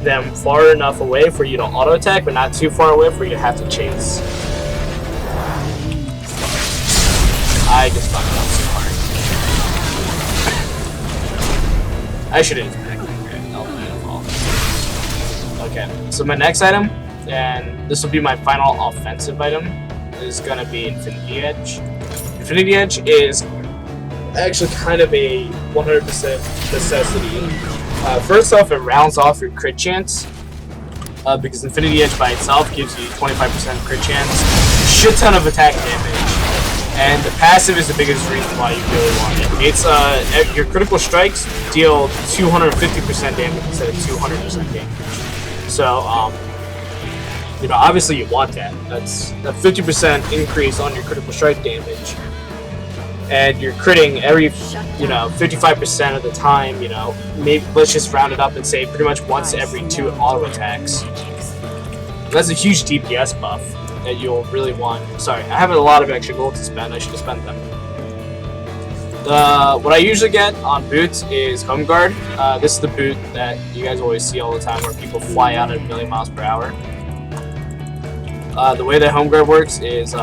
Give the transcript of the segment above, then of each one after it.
them far enough away for you to auto attack, but not too far away for you to have to chase. I just fucked up so hard. I should have attacked. Okay, so my next item, and this will be my final offensive item, is gonna be Infinity Edge. Infinity Edge is actually kind of a 100% necessity. First off, it rounds off your crit chance, because Infinity Edge by itself gives you 25% crit chance, shit ton of attack damage, and the passive is the biggest reason why you really want it. It's your critical strikes deal 250% damage instead of 200% damage. So you know, obviously you want that. That's a 50% increase on your critical strike damage. And you're critting every, you know, 55% of the time, you know, maybe let's just round it up and say pretty much once every 2 auto attacks. That's a huge DPS buff that you'll really want. Sorry, I have a lot of extra gold to spend. I should have spent them. What I usually get on boots is Home Guard. This is the boot that you guys always see all the time where people fly out at 1,000,000 miles per hour. The way that Home Guard works is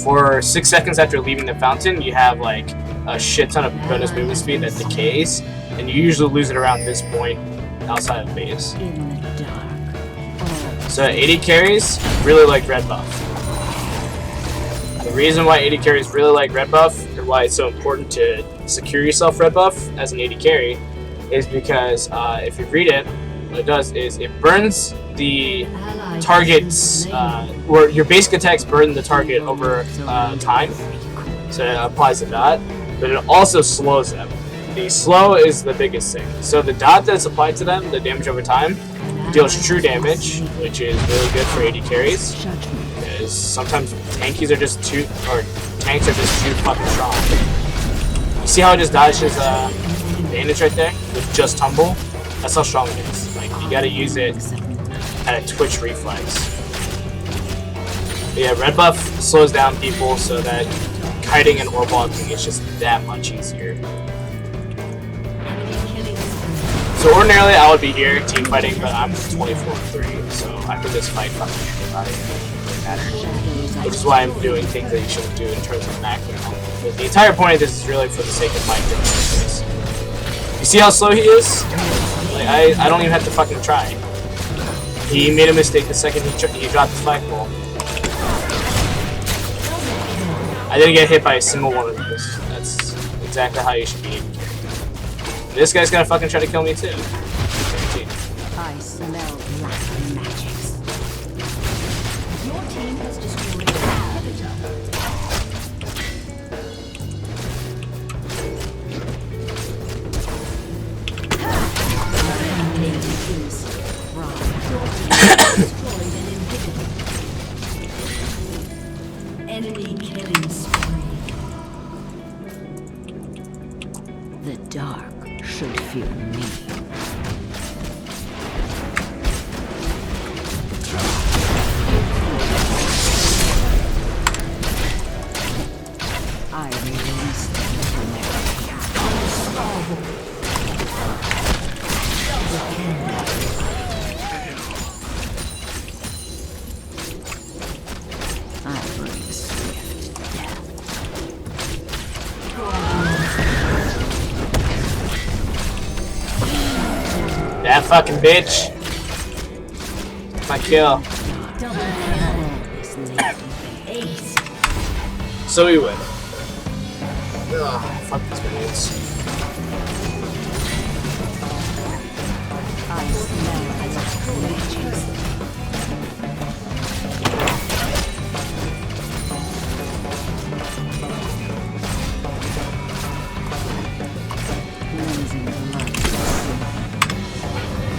for 6 seconds after leaving the fountain, you have like a shit ton of bonus movement speed that decays, and you usually lose it around this point outside of base. So 80 carries really like red buff. The reason why 80 carries really like red buff, and why it's so important to secure yourself red buff as an 80 carry, is because if you read it, what it does is it burns the target's, or your basic attacks burn the target over time, so it applies to that, but it also slows them. The slow is the biggest thing. So the dot that's applied to them, the damage over time, deals true damage, which is really good for 80 carries, because sometimes tanks are just too fucking strong. You see how it just dodges damage right there with just tumble? That's how strong it is. Like, you gotta use it at a twitch reflex. But yeah, red buff slows down people so that kiting and orb walking is just that much easier. So ordinarily I would be here team fighting, but I'm 24-3, so after this fight, fucking everybody, it doesn't matter. Which is why I'm doing things that you shouldn't do in terms of macro. But the entire point of this is really for the sake of my business. You see how slow he is? Like, I don't even have to fucking try. He made a mistake the second he dropped his flagpole. I didn't get hit by a single one of those. That's exactly how you should be. This guy's gonna fucking try to kill me too. I smell black magics. Your team has destroyed the enemy killing spree. The dark should fear me. I release them from their unstoppable. I bring swift death. That fucking bitch. My kill. So we win. Ugh, fuck these minions. I smell black magics.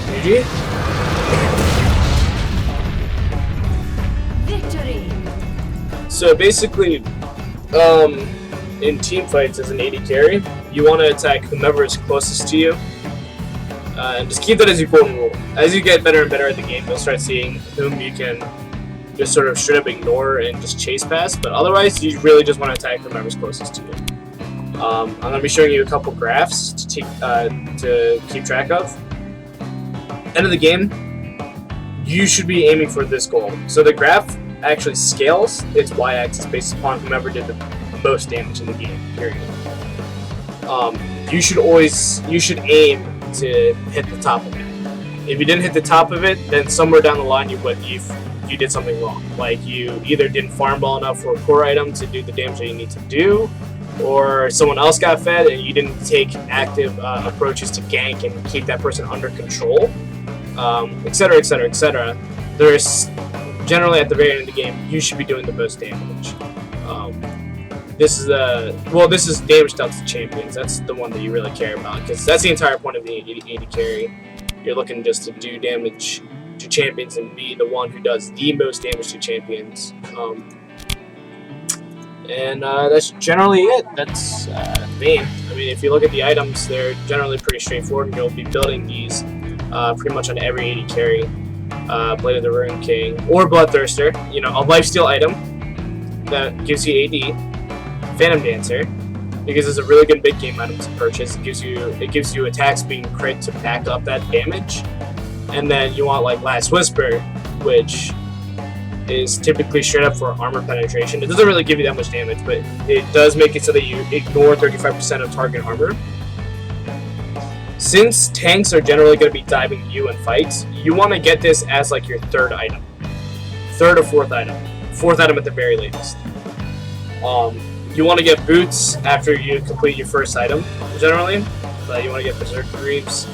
GG. Victory. So basically, in team fights as an 80 carry, you want to attack whomever is closest to you, and just keep that as your golden rule. As you get better and better at the game, you'll start seeing whom you can just sort of straight up ignore and just chase past. But otherwise, you really just want to attack whomever's closest to you. I'm going to be showing you a couple graphs to keep track of. End of the game, you should be aiming for this goal. So the graph actually scales its y-axis based upon whomever did the most damage in the game, period. You should aim to hit the top of it. If you didn't hit the top of it, then somewhere down the line you did something wrong. Like you either didn't farm well enough for a core item to do the damage that you need to do, or someone else got fed and you didn't take active approaches to gank and keep that person under control, etc., etc., etc. There's generally at the very end of the game, you should be doing the most damage. This is damage dealt to champions. That's the one that you really care about, because that's the entire point of the AD carry. You're looking just to do damage to champions and be the one who does the most damage to champions. And that's generally it. That's Vayne. I mean, if you look at the items, they're generally pretty straightforward, and you'll be building these pretty much on every AD carry. Blade of the Rune King or Bloodthirster. You know, a lifesteal item that gives you AD. Phantom Dancer, because it's a really good big game item to purchase. It gives you attack speed and crit to back up that damage. And then you want like Last Whisper, which is typically straight up for armor penetration. It doesn't really give you that much damage, but it does make it so that you ignore 35% of target armor. Since tanks are generally going to be diving you in fights, you want to get this as like your third item. Third or fourth item. Fourth item at the very latest. You want to get boots after you complete your first item, generally. But you want to get Berserk Greaves.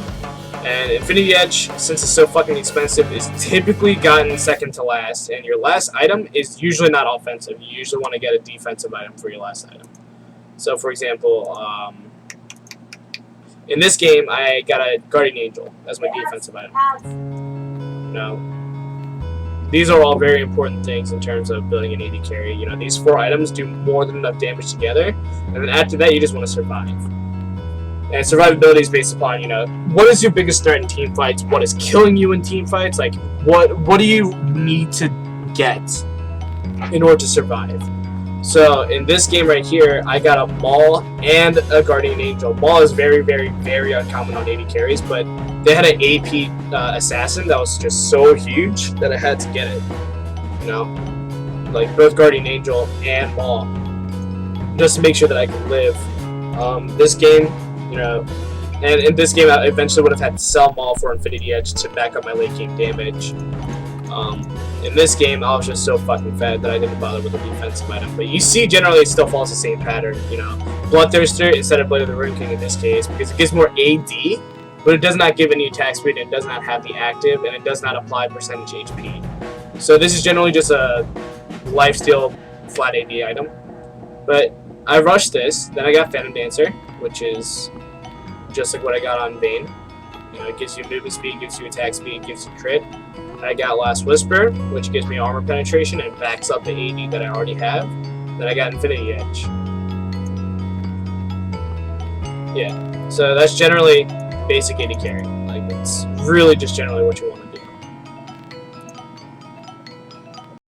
And Infinity Edge, since it's so fucking expensive, is typically gotten second to last. And your last item is usually not offensive. You usually want to get a defensive item for your last item. So, for example, in this game, I got a Guardian Angel as my defensive item. You know, these are all very important things in terms of building an AD carry. You know, these 4 items do more than enough damage together, and then after that, you just want to survive. And survivability is based upon, you know, what is your biggest threat in team fights? What is killing you in team fights? Like, what do you need to get in order to survive? So in this game right here, I got a Maul and a Guardian Angel. Maul is very, very, very uncommon on AD carries, but they had an AP assassin that was just so huge that I had to get it. You know, like both Guardian Angel and Maul, just to make sure that I could live. This game, you know, and in this game I eventually would have had to sell Maul for Infinity Edge to back up my late game damage. In this game, I was just so fucking fed that I didn't bother with the defensive item. But you see, generally, it still follows the same pattern, you know. Bloodthirster instead of Blade of the Rune King in this case, because it gives more AD, but it does not give any attack speed, and it does not have the active, and it does not apply percentage HP. So this is generally just a lifesteal flat AD item. But I rushed this, then I got Phantom Dancer, which is just like what I got on Vayne. You know, it gives you movement speed, gives you attack speed, gives you crit. I got Last Whisper, which gives me armor penetration and backs up the AD that I already have. Then I got Infinity Edge. Yeah, so that's generally basic AD carry. Like, it's really just generally what you want to do.